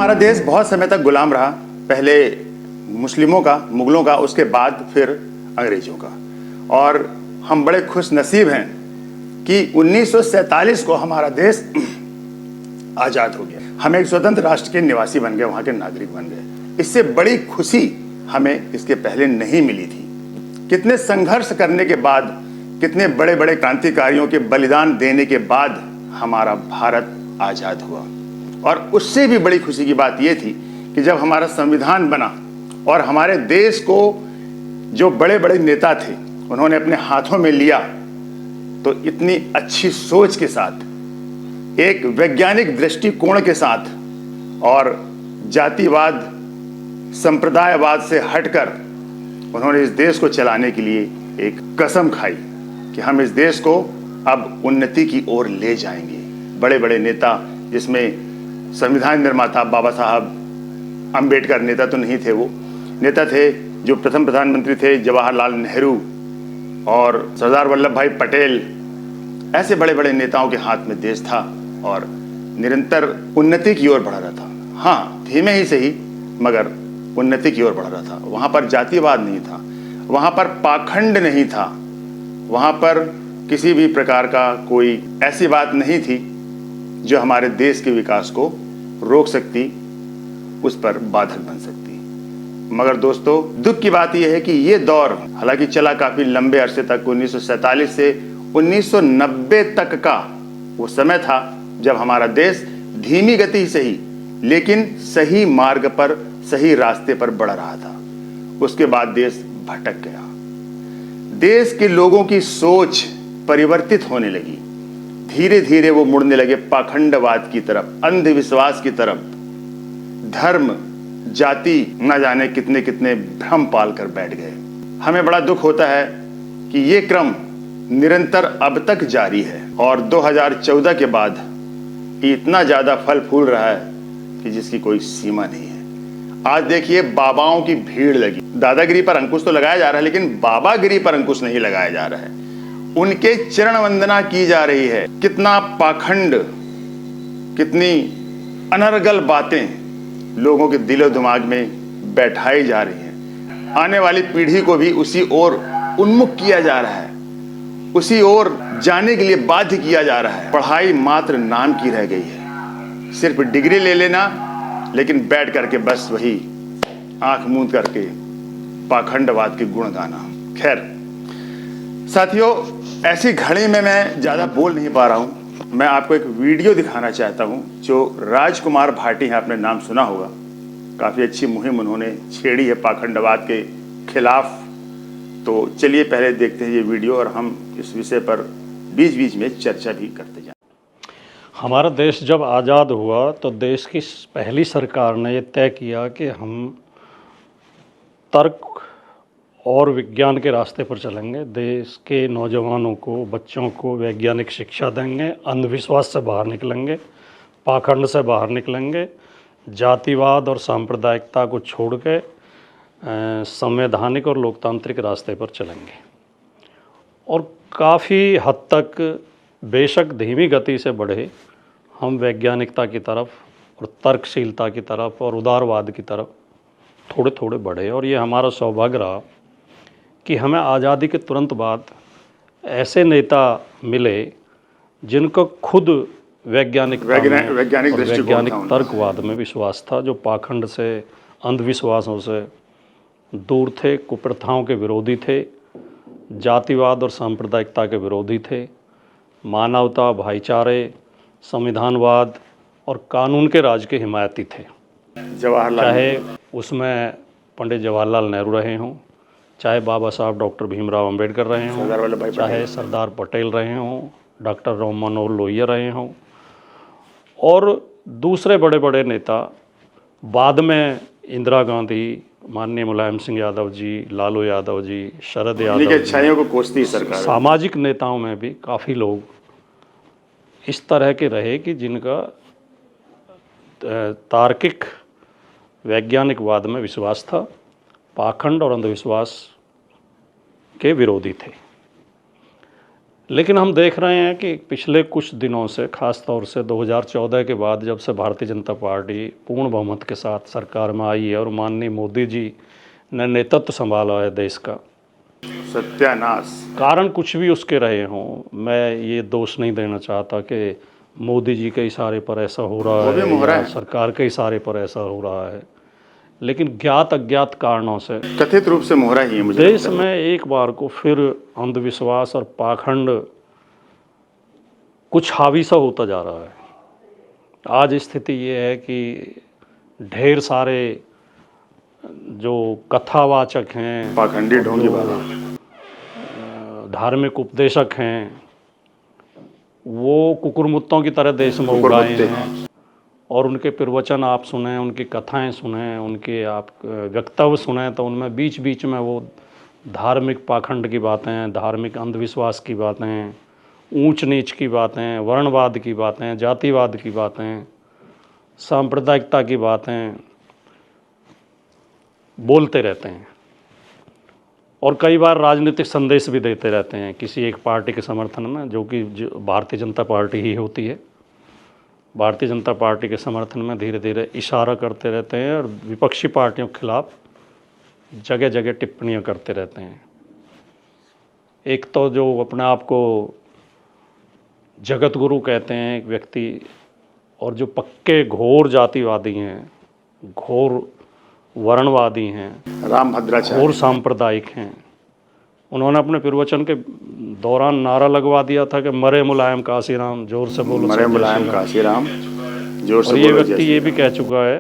हमारा देश बहुत समय तक गुलाम रहा, पहले मुस्लिमों का, मुगलों का, उसके बाद फिर अंग्रेजों का। और हम बड़े खुश नसीब हैं कि 1947 को हमारा देश आज़ाद हो गया। हम एक स्वतंत्र राष्ट्र के निवासी बन गए, वहाँ के नागरिक बन गए। इससे बड़ी खुशी हमें इसके पहले नहीं मिली थी। कितने संघर्ष करने के बाद, कितने बड़े बड़े क्रांतिकारियों के बलिदान देने के बाद हमारा भारत आज़ाद हुआ। और उससे भी बड़ी खुशी की बात यह थी कि जब हमारा संविधान बना और हमारे देश को जो बड़े बड़े नेता थे उन्होंने अपने हाथों में लिया, तो इतनी अच्छी सोच के साथ, एक वैज्ञानिक दृष्टिकोण के साथ और जातिवाद, संप्रदायवाद से हटकर उन्होंने इस देश को चलाने के लिए एक कसम खाई कि हम इस देश को अब उन्नति की ओर ले जाएंगे। बड़े बड़े नेता, जिसमें संविधान निर्माता बाबा साहब अंबेडकर, नेता तो नहीं थे, वो नेता थे जो प्रथम प्रधानमंत्री थे जवाहरलाल नेहरू और सरदार वल्लभ भाई पटेल। ऐसे बड़े बड़े नेताओं के हाथ में देश था और निरंतर उन्नति की ओर बढ़ रहा था। हाँ, धीमे ही सही, मगर उन्नति की ओर बढ़ रहा था। वहाँ पर जातिवाद नहीं था, वहाँ पर पाखंड नहीं था, वहाँ पर किसी भी प्रकार का कोई ऐसी बात नहीं थी जो हमारे देश के विकास को रोक सकती, उस पर बाधक बन सकती। मगर दोस्तों, दुख की बात यह है कि ये दौर हालांकि चला काफी लंबे अरसे तक, 1947 से 1990 तक का वो समय था जब हमारा देश धीमी गति से ही लेकिन सही मार्ग पर, सही रास्ते पर बढ़ रहा था। उसके बाद देश भटक गया। देश के लोगों की सोच परिवर्तित होने लगी। धीरे धीरे वो मुड़ने लगे पाखंडवाद की तरफ, अंधविश्वास की तरफ। धर्म, जाति, न जाने कितने कितने भ्रम पाल कर बैठ गए। हमें बड़ा दुख होता है कि ये क्रम निरंतर अब तक जारी है और 2014 के बाद इतना ज्यादा फल फूल रहा है कि जिसकी कोई सीमा नहीं है। आज देखिए, बाबाओं की भीड़ लगी। दादागिरी पर अंकुश तो लगाया जा रहा है, लेकिन बाबागिरी पर अंकुश नहीं लगाया जा रहा है। उनके चरण वंदना की जा रही है। कितना पाखंड, कितनी अनर्गल बातें लोगों के दिलो दिमाग में बैठाई जा रही हैं। आने वाली पीढ़ी को भी उसी ओर उन्मुख किया जा रहा है, उसी ओर जाने के लिए बाध्य किया जा रहा है। पढ़ाई मात्र नाम की रह गई है, सिर्फ डिग्री ले लेना, लेकिन बैठ करके बस वही आंख मूंद करके पाखंडवाद के गुण गाना। खैर साथियों, ऐसी घड़ी में मैं ज़्यादा बोल नहीं पा रहा हूँ। मैं आपको एक वीडियो दिखाना चाहता हूँ जो राजकुमार भाटी हैं, आपने नाम सुना होगा। काफ़ी अच्छी मुहिम उन्होंने छेड़ी है पाखंडवाद के खिलाफ। तो चलिए पहले देखते हैं ये वीडियो और हम इस विषय पर बीच बीच में चर्चा भी करते जाएं। हमारा देश जब आज़ाद हुआ तो देश की पहली सरकार ने ये तय किया कि हम तर्क और विज्ञान के रास्ते पर चलेंगे। देश के नौजवानों को, बच्चों को वैज्ञानिक शिक्षा देंगे, अंधविश्वास से बाहर निकलेंगे, पाखंड से बाहर निकलेंगे, जातिवाद और सांप्रदायिकता को छोड़ के संवैधानिक और लोकतांत्रिक रास्ते पर चलेंगे। और काफ़ी हद तक, बेशक धीमी गति से बढ़े, हम वैज्ञानिकता की तरफ और तर्कशीलता की तरफ और उदारवाद की तरफ थोड़े थोड़े बढ़े। और ये हमारा सौभाग्य रहा कि हमें आज़ादी के तुरंत बाद ऐसे नेता मिले जिनको खुद वैज्ञानिक तर्कवाद में विश्वास था, जो पाखंड से, अंधविश्वासों से दूर थे, कुप्रथाओं के विरोधी थे, जातिवाद और सांप्रदायिकता के विरोधी थे, मानवता, भाईचारे, संविधानवाद और कानून के राज के हिमायती थे। चाहे उसमें पंडित जवाहरलाल नेहरू रहे हों, चाहे बाबा साहब डॉक्टर भीमराव अंबेडकर रहे हों, चाहे सरदार पटेल रहे हों, डॉक्टर राम मनोहर लोहिया रहे हों, और दूसरे बड़े बड़े नेता, बाद में इंदिरा गांधी, माननीय मुलायम सिंह यादव जी, लालू यादव जी, शरद यादव जी, अच्छाइयों को कोसती सरकार। सामाजिक नेताओं में भी काफ़ी लोग इस तरह के रहे कि जिनका तार्किक वैज्ञानिकवाद में विश्वास था, पाखंड और अंधविश्वास के विरोधी थे। लेकिन हम देख रहे हैं कि पिछले कुछ दिनों से, ख़ास तौर से 2014 के बाद जब से भारतीय जनता पार्टी पूर्ण बहुमत के साथ सरकार में आई है और माननीय मोदी जी ने नेतृत्व संभाला है देश का, सत्यानाश। कारण कुछ भी उसके रहे हों, मैं ये दोष नहीं देना चाहता कि मोदी जी के इशारे पर ऐसा हो रहा वो भी है मोहरा या है। सरकार के इशारे पर ऐसा हो रहा है, लेकिन ज्ञात अज्ञात कारणों से कथित रूप से मोहरा ही है मुझे देश लगता है। में एक बार को फिर अंधविश्वास और पाखंड कुछ हावी सा होता जा रहा है। आज स्थिति ये है कि ढेर सारे जो कथावाचक हैं, पाखंडी ढोंगी वाला धार्मिक उपदेशक हैं, वो कुकुरमुत्तों की तरह देश में उगाए कुकुरमुत्ते हैं और उनके प्रवचन आप सुने, उनकी कथाएं सुने, उनके आप वक्तव्य सुने तो उनमें बीच बीच में वो धार्मिक पाखंड की बातें, धार्मिक अंधविश्वास की बातें, ऊंच नीच की बातें, वर्णवाद की बातें, जातिवाद की बातें, सांप्रदायिकता की बातें बोलते रहते हैं और कई बार राजनीतिक संदेश भी देते रहते हैं किसी एक पार्टी के समर्थन में, जो कि भारतीय जनता पार्टी ही होती है। भारतीय जनता पार्टी के समर्थन में धीरे धीरे इशारा करते रहते हैं और विपक्षी पार्टियों के खिलाफ जगह जगह टिप्पणियां करते रहते हैं। एक तो जो अपने आप को जगत गुरु कहते हैं एक व्यक्ति, और जो पक्के घोर जातिवादी हैं, घोर वर्णवादी हैं, राम भद्राचार्य घोर सांप्रदायिक हैं, उन्होंने अपने प्रवचन के दौरान नारा लगवा दिया था कि मरे मुलायम काशीराम, जोर से बोलो मरे सब जय मुलायम श्री राम। काशीराम, जोर और से ये बोलो व्यक्ति ये भी कह चुका है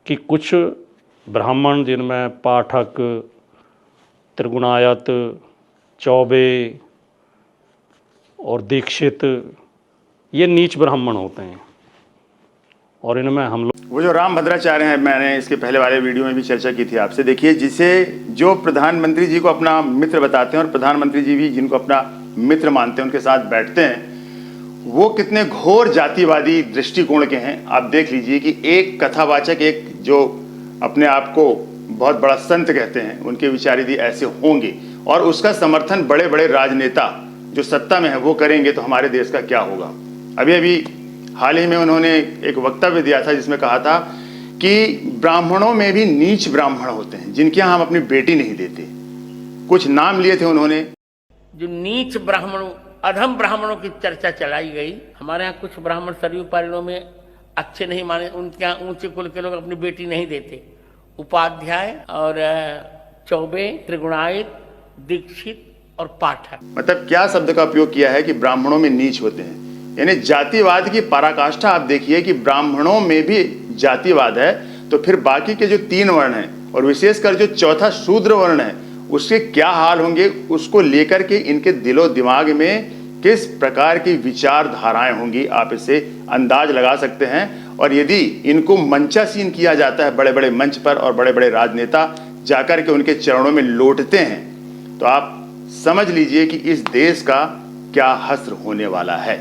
कि कुछ ब्राह्मण जिनमें पाठक, त्रिगुणायत, चौबे और दीक्षित, ये नीच ब्राह्मण होते हैं और इनमें हम लोग वो जो राम भद्राचार्य हैं, मैंने इसके पहले वाले वीडियो में भी चर्चा की थी आपसे। देखिए, जिसे जो प्रधानमंत्री जी को अपना मित्र बताते हैं और प्रधानमंत्री जी भी जिनको अपना मित्र मानते हैं, उनके साथ बैठते हैं, वो कितने घोर जातिवादी दृष्टिकोण के हैं। आप देख लीजिए कि एक कथावाचक, एक जो अपने आप को बहुत बड़ा संत कहते हैं, उनके विचार यदि ऐसे होंगे और उसका समर्थन बड़े बड़े राजनेता जो सत्ता में है वो करेंगे, तो हमारे देश का क्या होगा। अभी अभी हाल ही में उन्होंने एक वक्तव्य दिया था जिसमें कहा था कि ब्राह्मणों में भी नीच ब्राह्मण होते हैं जिनके यहाँ हम अपनी बेटी नहीं देते। कुछ नाम लिए थे उन्होंने। जो नीच ब्राह्मणों, अधम ब्राह्मणों की चर्चा चलाई गई। हमारे यहाँ कुछ ब्राह्मण सरयू पारिणों में अच्छे नहीं माने, उनके यहाँ ऊंचे कुल के लोग अपनी बेटी नहीं देते। उपाध्याय और चौबे, त्रिगुणायत, दीक्षित और पाठक। मतलब क्या शब्द का उपयोग किया है कि ब्राह्मणों में नीच होते हैं, यानी जातिवाद की पराकाष्ठा। आप देखिए कि ब्राह्मणों में भी जातिवाद है, तो फिर बाकी के जो 3 वर्ण हैं और विशेषकर जो चौथा शूद्र वर्ण है, उसके क्या हाल होंगे, उसको लेकर के इनके दिलो दिमाग में किस प्रकार की विचारधाराएं होंगी, आप इससे अंदाज लगा सकते हैं। और यदि इनको मंचासीन किया जाता है बड़े बड़े मंच पर और बड़े बड़े राजनेता जाकर के उनके चरणों में लौटते हैं, तो आप समझ लीजिए कि इस देश का क्या हश्र होने वाला है।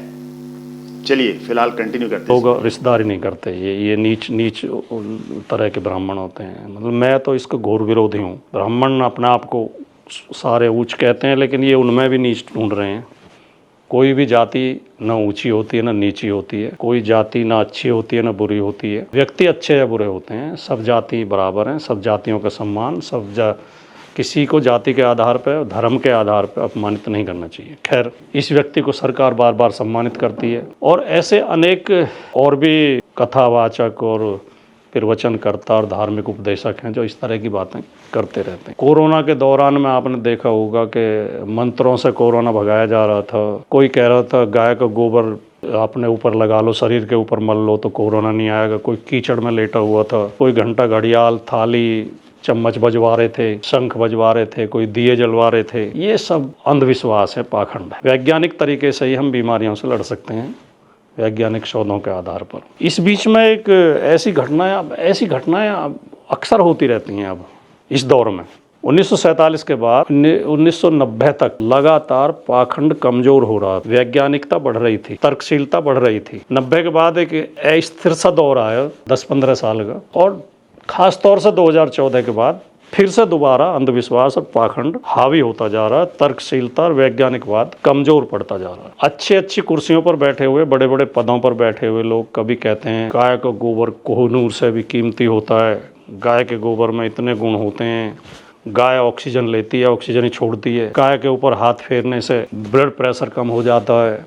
चलिए फिलहाल कंटिन्यू करते हैं। लोग रिश्तेदारी नहीं करते, ये नीच नीच तरह के ब्राह्मण होते हैं। मतलब मैं तो इसका घोर विरोधी हूँ। ब्राह्मण अपने आप को सारे ऊंच कहते हैं, लेकिन ये उनमें भी नीच ढूंढ रहे हैं। कोई भी जाति ना ऊंची होती है ना नीची होती है, कोई जाति ना अच्छी होती है ना बुरी होती है। व्यक्ति अच्छे या बुरे होते हैं, सब जाति बराबर हैं, सब जातियों का सम्मान, किसी को जाति के आधार पर, धर्म के आधार पर अपमानित नहीं करना चाहिए। खैर, इस व्यक्ति को सरकार बार बार सम्मानित करती है और ऐसे अनेक और भी कथावाचक और प्रवचनकर्ता और धार्मिक उपदेशक हैं जो इस तरह की बातें करते रहते हैं। कोरोना के दौरान में आपने देखा होगा कि मंत्रों से कोरोना भगाया जा रहा था। कोई कह रहा था गाय का गोबर अपने ऊपर लगा लो, शरीर के ऊपर मल लो तो कोरोना नहीं आएगा। कोई कीचड़ में लेटा हुआ था, कोई घंटा, घड़ियाल, थाली, चम्मच बजवा रहे थे, शंख बजवा रहे थे, कोई दिए जलवा रहे थे। ये सब अंधविश्वास है, पाखंड है। वैज्ञानिक तरीके से ही हम बीमारियों से लड़ सकते हैं, वैज्ञानिक शोधों के आधार पर। इस बीच में एक ऐसी घटनाएं अक्सर होती रहती हैं अब इस दौर में। 1947 के बाद 1990 तक लगातार पाखंड कमजोर हो रहा, वैज्ञानिकता बढ़ रही थी, तर्कशीलता बढ़ रही थी। 90 के बाद एक अस्थिर सा दौर आया 10-15 साल का, और ख़ास तौर से 2014 के बाद फिर से दोबारा अंधविश्वास और पाखंड हावी होता जा रहा है। तर्कशीलता और वैज्ञानिकवाद कमजोर पड़ता जा रहा है। अच्छी अच्छी कुर्सियों पर बैठे हुए, बड़े बड़े पदों पर बैठे हुए लोग कभी कहते हैं गाय का गोबर कोहिनूर से भी कीमती होता है, गाय के गोबर में इतने गुण होते हैं, गाय ऑक्सीजन लेती है, ऑक्सीजन ही छोड़ती है, गाय के ऊपर हाथ फेरने से ब्लड प्रेशर कम हो जाता है।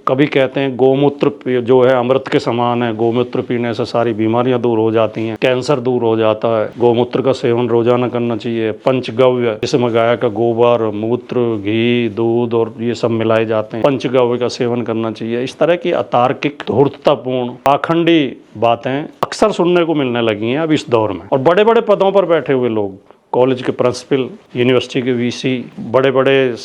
कभी कहते हैं गोमूत्र जो है अमृत के समान है, गोमूत्र पीने से सारी बीमारियां दूर हो जाती हैं, कैंसर दूर हो जाता है, गोमूत्र का सेवन रोजाना करना चाहिए। पंचगव्य जिसमें गाय का गोबर, मूत्र, घी, दूध और ये सब मिलाए जाते हैं, पंचगव्य का सेवन करना चाहिए। इस तरह की अतार्किक, धूर्ततापूर्ण, पाखंडी बातें अक्सर सुनने को मिलने लगी हैं अब इस दौर में। और बड़े बड़े पदों पर बैठे हुए लोग, कॉलेज के प्रिंसिपल, यूनिवर्सिटी के वीसी, बड़े बड़े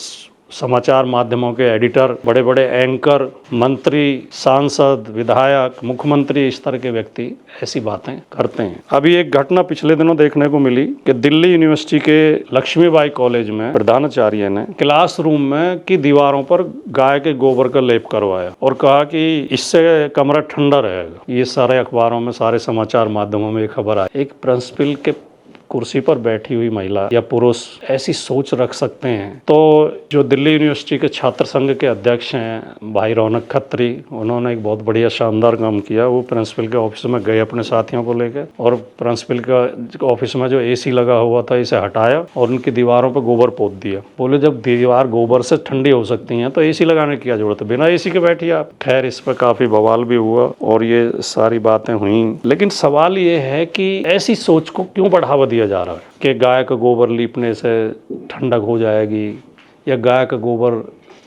समाचार माध्यमों के एडिटर, बड़े बड़े एंकर, मंत्री, सांसद, विधायक, मुख्यमंत्री, इस तरह के व्यक्ति ऐसी बातें करते हैं। अभी एक घटना पिछले दिनों देखने को मिली कि दिल्ली यूनिवर्सिटी के लक्ष्मीबाई कॉलेज में प्रधानाचार्य ने क्लासरूम में की दीवारों पर गाय के गोबर का लेप करवाया और कहा कि इससे कमरा ठंडा रहेगा। ये सारे अखबारों में, सारे समाचार माध्यमों में ये खबर आई। एक प्रिंसिपल के कुर्सी पर बैठी हुई महिला या पुरुष ऐसी सोच रख सकते हैं? तो जो दिल्ली यूनिवर्सिटी के छात्र संघ के अध्यक्ष हैं भाई रौनक खत्री, उन्होंने एक बहुत बढ़िया शानदार काम किया। वो प्रिंसिपल के ऑफिस में गए अपने साथियों को लेकर और प्रिंसिपल का ऑफिस में जो एसी लगा हुआ था इसे हटाया और उनकी दीवारों पर गोबर पोत दिया। बोले जब दीवार गोबर से ठंडी हो सकती हैं तो एसी लगाने की क्या जरूरत है, बिना एसी के बैठिए आप। खैर, इस पर काफी बवाल भी हुआ और ये सारी बातें हुई। लेकिन सवाल ये है कि ऐसी सोच को क्यों बढ़ावा दिया जा रहा है कि गाय का गोबर लीपने से ठंडक हो जाएगी, या गाय का गोबर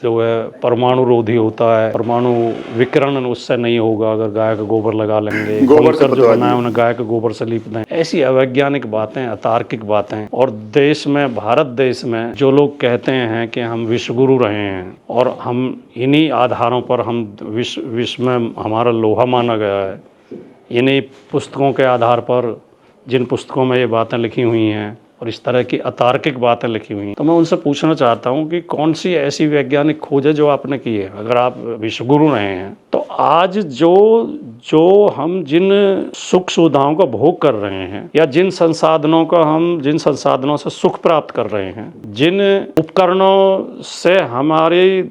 जो है परमाणु रोधी होता है, परमाणु विकिरण उससे नहीं होगा अगर गाय का गोबर लगा लेंगे, गोबर जो बनाया उन्हें गाय के गोबर से लीप दें। ऐसी अवैज्ञानिक बातें, अतार्किक बातें। और देश में, भारत देश में जो लोग कहते हैं कि हम विश्वगुरु रहे हैं और हम इन्हीं आधारों पर हम विश्व में हमारा लोहा माना गया है, इन्हीं पुस्तकों के आधार पर, जिन पुस्तकों में ये बातें लिखी हुई हैं और इस तरह की अतार्किक बातें लिखी हुई हैं, तो मैं उनसे पूछना चाहता हूं कि कौन सी ऐसी वैज्ञानिक खोज है जो आपने की है? अगर आप विश्वगुरु रहे हैं तो आज जो हम जिन सुख सुविधाओं का भोग कर रहे हैं या जिन संसाधनों से सुख प्राप्त कर रहे हैं, जिन उपकरणों से हमारी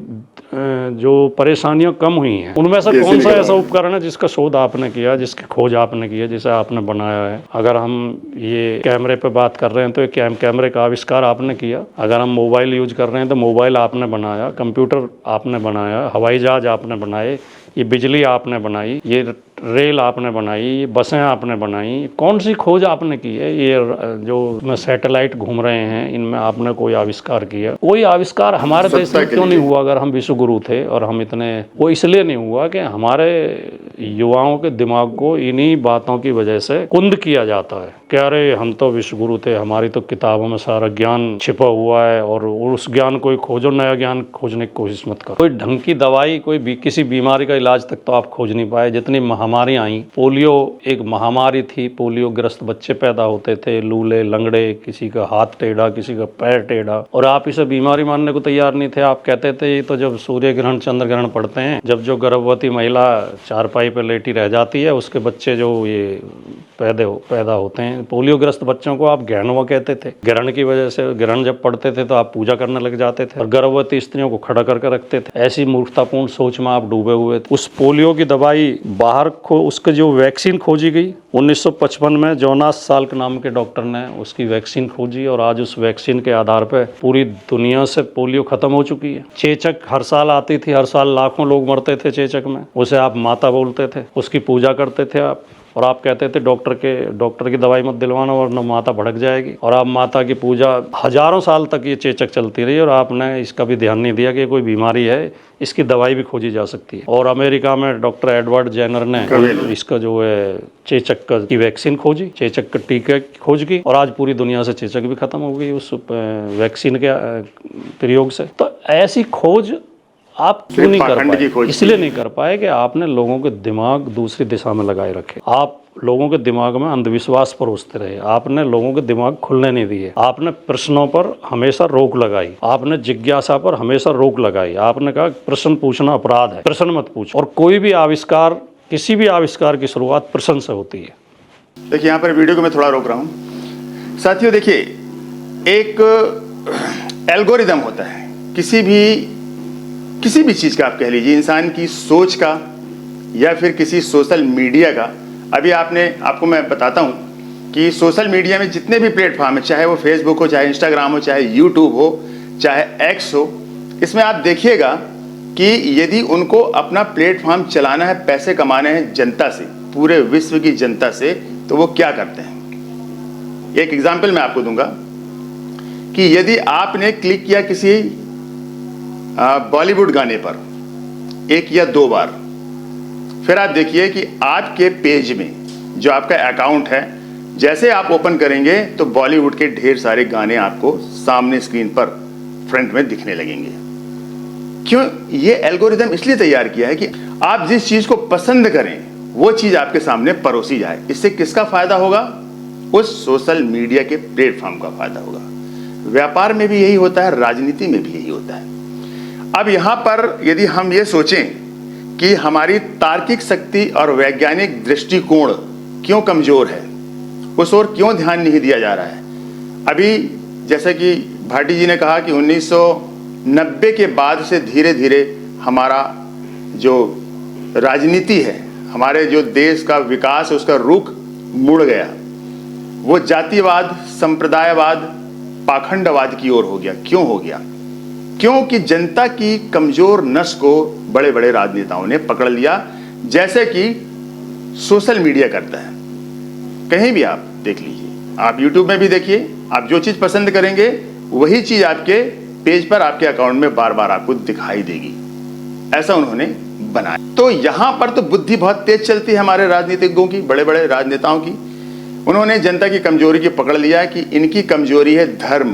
जो परेशानियां कम हुई हैं, उनमें से कौन सा ऐसा उपकरण है जिसका शोध आपने किया, जिसकी खोज आपने की है, जिसे आपने बनाया है? अगर हम ये कैमरे पे बात कर रहे हैं तो ये कैमरे का आविष्कार आपने किया। अगर हम मोबाइल यूज कर रहे हैं तो मोबाइल आपने बनाया, कंप्यूटर आपने बनाया, हवाई जहाज आपने बनाए, ये बिजली आपने बनाई, ये रेल आपने बनाई, ये बसें आपने बनाई। कौन सी खोज आपने की है? ये जो सैटेलाइट घूम रहे हैं, इनमें आपने कोई आविष्कार किया? कोई आविष्कार हमारे देश में क्यों नहीं हुआ? अगर हम विश्वगुरु थे और हम इतने, वो इसलिए नहीं हुआ कि हमारे युवाओं के दिमाग को इन्हीं बातों की वजह से कुंद किया जाता है कि अरे हम तो विश्वगुरु थे, हमारी तो किताबों में सारा ज्ञान छिपा हुआ है और उस ज्ञान को खोजो, नया ज्ञान खोजने की कोशिश मत करो। कोई ढंग की दवाई, किसी बीमारी का इलाज तक तो आप खोज नहीं पाए। जितनी महामारी आई, पोलियो एक महामारी थी, पोलियो ग्रस्त बच्चे पैदा होते थे, लूले, लंगड़े, किसी का हाथ टेढ़ा, किसी का पैर टेढ़ा, और आप इसे बीमारी मानने को तैयार नहीं थे। आप कहते थे ये तो जब सूर्य ग्रहण, चंद्र ग्रहण पड़ते हैं, जब जो गर्भवती महिला चारपाई पर लेटी रह जाती है, उसके बच्चे जो ये पैदा होते हैं। पोलियो ग्रस्त बच्चों को आप ग्रहणवा कहते थे। ग्रहण की वजह से, ग्रहण जब पड़ते थे तो आप पूजा करने लग जाते थे और गर्भवती स्त्रियों को खड़ा करके रखते थे। ऐसी मूर्खतापूर्ण सोच में आप डूबे हुए थे। उस पोलियो की दवाई बाहर उसके जो वैक्सीन खोजी गई 1955 में, जोनास साल्क नाम के डॉक्टर ने उसकी वैक्सीन खोजी और आज उस वैक्सीन के आधार पर पूरी दुनिया से पोलियो खत्म हो चुकी है। चेचक हर साल आती थी, हर साल लाखों लोग मरते थे चेचक में। उसे आप माता बोलते थे, उसकी पूजा करते थे आप, और आप कहते थे डॉक्टर की दवाई मत दिलवाना वरना माता भड़क जाएगी। और आप माता की पूजा, हजारों साल तक ये चेचक चलती रही और आपने इसका भी ध्यान नहीं दिया कि कोई बीमारी है, इसकी दवाई भी खोजी जा सकती है। और अमेरिका में डॉक्टर एडवर्ड जेनर ने इसका जो है चेचक की वैक्सीन खोजी, चेचक का टीका खोज की, और आज पूरी दुनिया से चेचक भी खत्म हो गई उस वैक्सीन के प्रयोग से। तो ऐसी खोज आप क्यों नहीं कर पाए? इसलिए नहीं कर पाए कि आपने लोगों के दिमाग दूसरी दिशा में लगाए रखे। आप लोगों के दिमाग में अंधविश्वास परोसते रहे, आपने लोगों के दिमाग खुलने नहीं दिए, आपने प्रश्नों पर हमेशा रोक लगाई, आपने जिज्ञासा पर हमेशा रोक लगाई। आपने कहा प्रश्न पूछना अपराध है, प्रश्न मत पूछो। और कोई भी आविष्कार, किसी भी आविष्कार की शुरुआत प्रश्न से होती है। देखिए, यहाँ पर वीडियो को मैं थोड़ा रोक रहा हूँ। साथियों देखिए, एक एल्गोरिदम होता है किसी भी चीज़ का, आप कह लीजिए इंसान की सोच का या फिर किसी सोशल मीडिया का। अभी आपको मैं बताता हूँ कि सोशल मीडिया में जितने भी प्लेटफॉर्म है, चाहे वो फेसबुक हो, चाहे इंस्टाग्राम हो, चाहे यूट्यूब हो, चाहे एक्स हो, इसमें आप देखिएगा कि यदि उनको अपना प्लेटफॉर्म चलाना है, पैसे कमाने हैं जनता से, पूरे विश्व की जनता से, तो वो क्या करते हैं। एक एग्जाम्पल मैं आपको दूंगा कि यदि आपने क्लिक किया किसी बॉलीवुड गाने पर 1 या 2 बार, फिर आप देखिए कि आपके पेज में जो आपका अकाउंट है, जैसे आप ओपन करेंगे तो बॉलीवुड के ढेर सारे गाने आपको सामने स्क्रीन पर फ्रंट में दिखने लगेंगे। क्यों? ये एल्गोरिदम इसलिए तैयार किया है कि आप जिस चीज को पसंद करें वो चीज आपके सामने परोसी जाए। इससे किसका फायदा होगा? उस सोशल मीडिया के प्लेटफॉर्म का फायदा होगा। व्यापार में भी यही होता है, राजनीति में भी यही होता है। अब यहां पर यदि हम ये सोचें कि हमारी तार्किक शक्ति और वैज्ञानिक दृष्टिकोण क्यों कमजोर है, उस ओर क्यों ध्यान नहीं दिया जा रहा है। अभी जैसे कि भाटी जी ने कहा कि 1990 के बाद से धीरे धीरे हमारा जो राजनीति है, हमारे जो देश का विकास है, उसका रुख मुड़ गया। वो जातिवाद, संप्रदायवाद, पाखंडवाद की ओर हो गया। क्यों हो गया? क्योंकि जनता की कमजोर नस को बड़े बड़े राजनेताओं ने पकड़ लिया, जैसे कि सोशल मीडिया करता है। कहीं भी आप देख लीजिए, आप यूट्यूब में भी देखिए, आप जो चीज पसंद करेंगे वही चीज आपके पेज पर, आपके अकाउंट में बार बार आपको दिखाई देगी। ऐसा उन्होंने बनाया। तो यहां पर तो बुद्धि बहुत तेज चलती है हमारे राजनीतिज्ञों की, बड़े बड़े राजनेताओं की। उन्होंने जनता की कमजोरी की पकड़ लिया है कि इनकी कमजोरी है धर्म,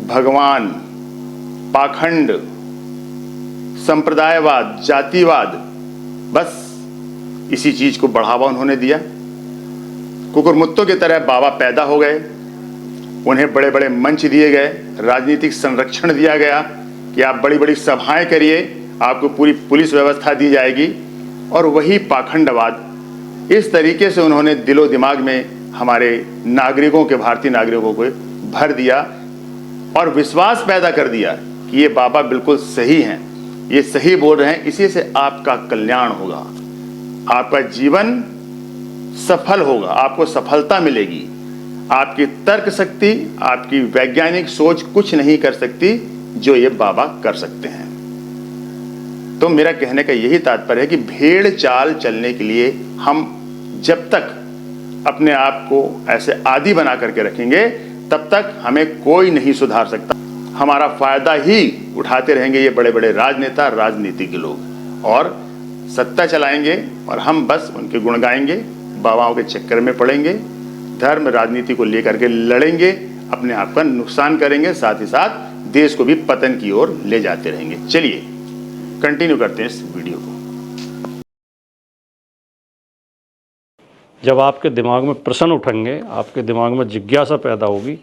भगवान, पाखंड, संप्रदायवाद, जातिवाद। बस इसी चीज को बढ़ावा उन्होंने दिया। कुकुरमुत्तों की तरह बाबा पैदा हो गए, उन्हें बड़े बड़े मंच दिए गए, राजनीतिक संरक्षण दिया गया कि आप बड़ी बड़ी सभाएं करिए, आपको पूरी पुलिस व्यवस्था दी जाएगी। और वही पाखंडवाद इस तरीके से उन्होंने दिलो दिमाग में हमारे नागरिकों के, भारतीय नागरिकों को भर दिया और विश्वास पैदा कर दिया कि ये बाबा बिल्कुल सही हैं, ये सही बोल रहे हैं, इसी से आपका कल्याण होगा, आपका जीवन सफल होगा, आपको सफलता मिलेगी। आपकी तर्क शक्ति, आपकी वैज्ञानिक सोच कुछ नहीं कर सकती जो ये बाबा कर सकते हैं। तो मेरा कहने का यही तात्पर्य है कि भेड़ चाल चलने के लिए हम जब तक अपने आप को ऐसे आदी बना करके रखेंगे, तब तक हमें कोई नहीं सुधार सकता। हमारा फायदा ही उठाते रहेंगे ये बड़े बड़े राजनेता, राजनीतिज्ञ लोग, और सत्ता चलाएंगे और हम बस उनके गुण गाएंगे, बाबाओं के चक्कर में पड़ेंगे, धर्म राजनीति को लेकर के लड़ेंगे, अपने आप का नुकसान करेंगे, साथ ही साथ देश को भी पतन की ओर ले जाते रहेंगे। चलिए कंटिन्यू करते हैं इस वीडियो को। जब आपके दिमाग में प्रश्न उठेंगे, आपके दिमाग में जिज्ञासा पैदा होगी,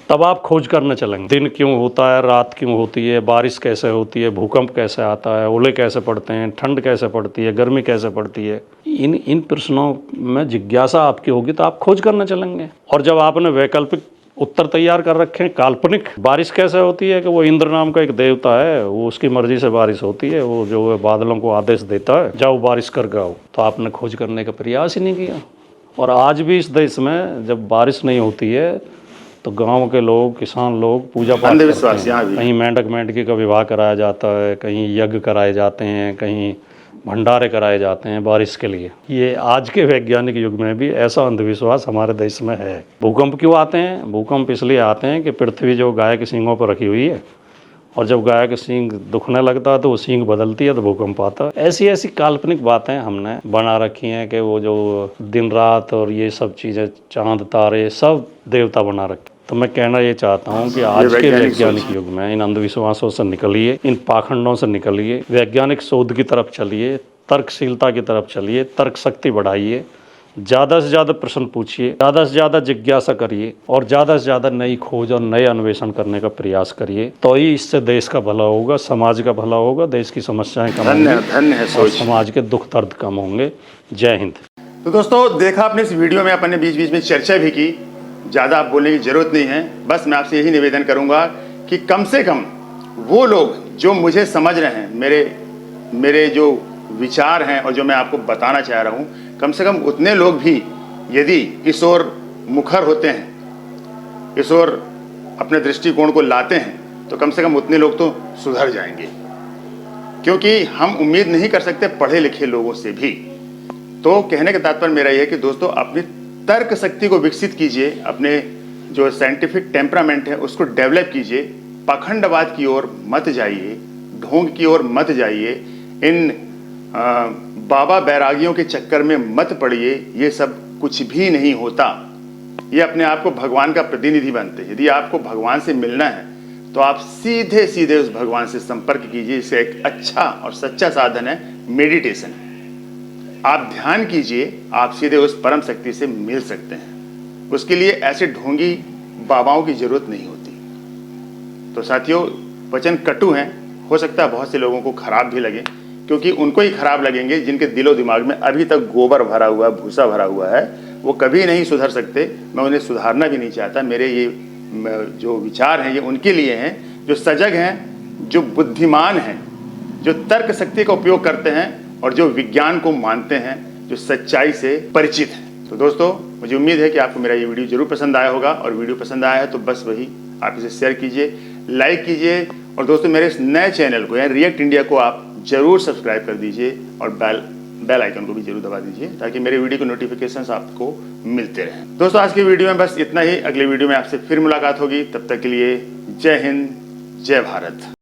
तब आप खोज करने चलेंगे। दिन क्यों होता है, रात क्यों होती है, बारिश कैसे होती है, भूकंप कैसे आता है, ओले कैसे पड़ते हैं, ठंड कैसे पड़ती है, गर्मी कैसे पड़ती है। इन प्रश्नों में जिज्ञासा आपकी होगी तो आप खोज करने चलेंगे। और जब आपने वैकल्पिक उत्तर तैयार कर रखे हैं, काल्पनिक, बारिश कैसे होती है कि वो इंद्र नाम का एक देवता है, वो उसकी मर्जी से बारिश होती है, वो जो है बादलों को आदेश देता है, जाओ बारिश कर गाओ, तो आपने खोज करने का प्रयास ही नहीं किया। और आज भी इस देश में जब बारिश नहीं होती है तो गांव के लोग, किसान लोग पूजा पाठ करते हैं। कहीं मेंढक मेंढकी का विवाह कराया जाता है, कहीं यज्ञ कराए जाते हैं, कहीं भंडारे कराए जाते हैं बारिश के लिए। ये आज के वैज्ञानिक युग में भी ऐसा अंधविश्वास हमारे देश में है। भूकंप क्यों आते हैं? भूकंप इसलिए आते हैं कि पृथ्वी जो गाय के सींगों पर रखी हुई है, और जब गाय के सींग दुखने लगता है तो वो सींग बदलती है तो भूकंप आता है। ऐसी ऐसी काल्पनिक बातें हमने बना रखी हैं कि वो जो दिन रात और ये सब चीज़ें, चांद तारे, सब देवता बना रखे। तो मैं कहना ये चाहता हूँ कि आज के वैज्ञानिक युग में इन अंधविश्वासों से निकलिए, इन पाखंडों से निकलिए, वैज्ञानिक शोध की तरफ चलिए, तर्कशीलता की तरफ चलिए, तर्क शक्ति बढ़ाइए, ज़्यादा से ज़्यादा प्रश्न पूछिए, ज़्यादा से ज़्यादा जिज्ञासा करिए, और ज़्यादा से ज़्यादा नई खोज और नए अन्वेषण करने का प्रयास करिए। तो ही इससे देश का भला होगा, समाज का भला होगा, देश की समस्याएं कम होंगी और समाज के दुख दर्द कम होंगे। जय हिंद। तो दोस्तों, देखा आपने इस वीडियो में अपन ने बीच बीच में चर्चा भी की ज़्यादा आप बोलने की ज़रूरत नहीं है। बस मैं आपसे यही निवेदन करूँगा कि कम से कम वो लोग जो मुझे समझ रहे हैं, मेरे जो विचार हैं और जो मैं आपको बताना चाह रहा हूँ, कम से कम उतने लोग भी यदि इस ओर मुखर होते हैं, इस ओर अपने दृष्टिकोण को लाते हैं, तो कम से कम उतने लोग तो सुधर जाएंगे। क्योंकि हम उम्मीद नहीं कर सकते पढ़े लिखे लोगों से भी। तो कहने का तात्पर्य मेरा यह है कि दोस्तों, अपनी तर्क शक्ति को विकसित कीजिए, अपने जो साइंटिफिक टेम्परामेंट है उसको डेवलप कीजिए। पाखंडवाद की ओर मत जाइए, ढोंग की ओर मत जाइए, इन बाबा बैरागियों के चक्कर में मत पड़िए। ये सब कुछ भी नहीं होता। ये अपने आप को भगवान का प्रतिनिधि बनते हैं। यदि आपको भगवान से मिलना है तो आप सीधे सीधे उस भगवान से संपर्क कीजिए। इसका एक अच्छा और सच्चा साधन है मेडिटेशन। आप ध्यान कीजिए, आप सीधे उस परम शक्ति से मिल सकते हैं। उसके लिए ऐसे ढोंगी बाबाओं की जरूरत नहीं होती। तो साथियों, वचन कटु हैं, हो सकता है बहुत से लोगों को खराब भी लगे, क्योंकि उनको ही खराब लगेंगे जिनके दिलो दिमाग में अभी तक गोबर भरा हुआ, भूसा भरा हुआ है। वो कभी नहीं सुधर सकते। मैं उन्हें सुधारना भी नहीं चाहता। मेरे ये जो विचार हैं ये उनके लिए हैं जो सजग हैं, जो बुद्धिमान हैं, जो तर्क शक्ति का उपयोग करते हैं और जो विज्ञान को मानते हैं, जो सच्चाई से परिचित हैं। तो दोस्तों, मुझे उम्मीद है कि आपको मेरा ये वीडियो जरूर पसंद आया होगा। और वीडियो पसंद आया है तो बस वही, आप इसे शेयर कीजिए, लाइक कीजिए। और दोस्तों, मेरे इस नए चैनल को यानी रिएक्ट इंडिया को आप जरूर सब्सक्राइब कर दीजिए और बेल आइकन को भी जरूर दबा दीजिए, ताकि मेरे वीडियो के नोटिफिकेशंस आपको मिलते रहें। दोस्तों, आज की वीडियो में बस इतना ही। अगले वीडियो में आपसे फिर मुलाकात होगी। तब तक के लिए जय हिंद, जय भारत।